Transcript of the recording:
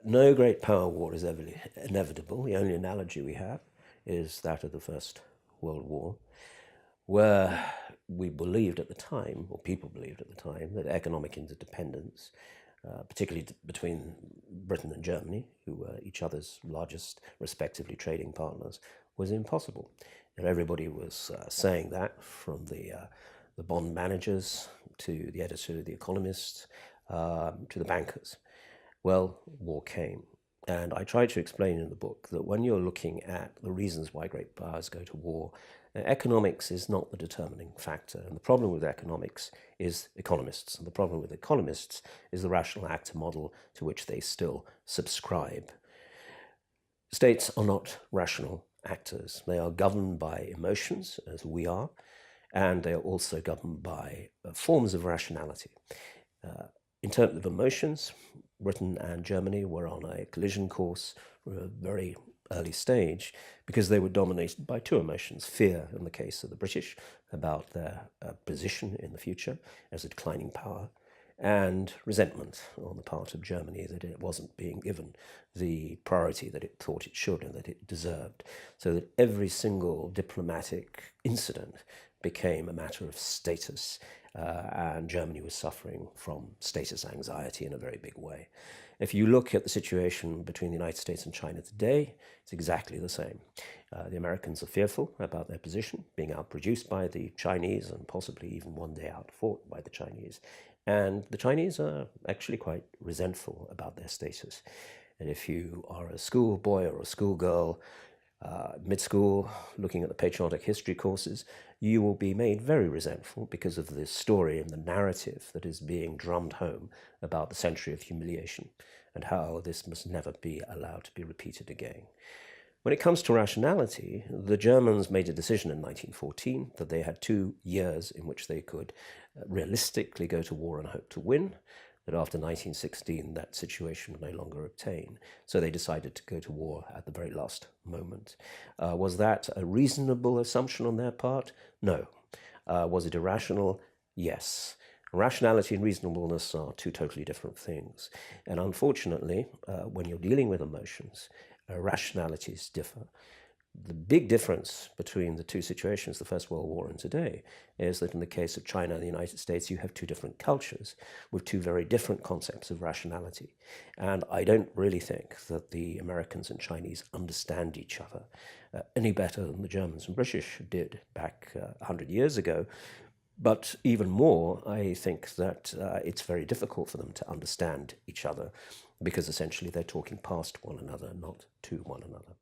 No great power war is ever inevitable. The only analogy we have is that of the First World War, where we believed at the time, or people believed at the time, that economic interdependence, particularly between Britain and Germany, who were each other's largest, respectively, trading partners, was impossible. And everybody was saying that, from the bond managers to the editor of The Economist to the bankers. Well, war came. And I try to explain in the book that when you're looking at the reasons why great powers go to war, economics is not the determining factor. And the problem with economics is economists. And the problem with economists is the rational actor model to which they still subscribe. States are not rational actors. They are governed by emotions, as we are, and they are also governed by forms of rationality. In terms of emotions, Britain and Germany were on a collision course from a very early stage because they were dominated by two emotions: fear, in the case of the British, about their position in the future as a declining power, and resentment on the part of Germany that it wasn't being given the priority that it thought it should and that it deserved. So that every single diplomatic incident became a matter of status, and Germany was suffering from status anxiety in a very big way. If you look at the situation between the United States and China today, it's exactly the same. The Americans are fearful about their position, being outproduced by the Chinese and possibly even one day outfought by the Chinese. And the Chinese are actually quite resentful about their status. And if you are a schoolboy or a schoolgirl, mid-school, looking at the patriotic history courses, you will be made very resentful because of the story and the narrative that is being drummed home about the century of humiliation and how this must never be allowed to be repeated again. When it comes to rationality, the Germans made a decision in 1914 that they had 2 years in which they could realistically go to war and hope to win, that after 1916 that situation would no longer obtain. So they decided to go to war at the very last moment. Was that a reasonable assumption on their part? No. Was it irrational? Yes. Rationality and reasonableness are two totally different things. And unfortunately, when you're dealing with emotions, rationalities differ. The big difference between the two situations, the First World War and today, is that in the case of China and the United States, you have two different cultures with two very different concepts of rationality. And I don't really think that the Americans and Chinese understand each other any better than the Germans and British did back 100 years ago. But even more, I think that it's very difficult for them to understand each other because essentially they're talking past one another, not to one another.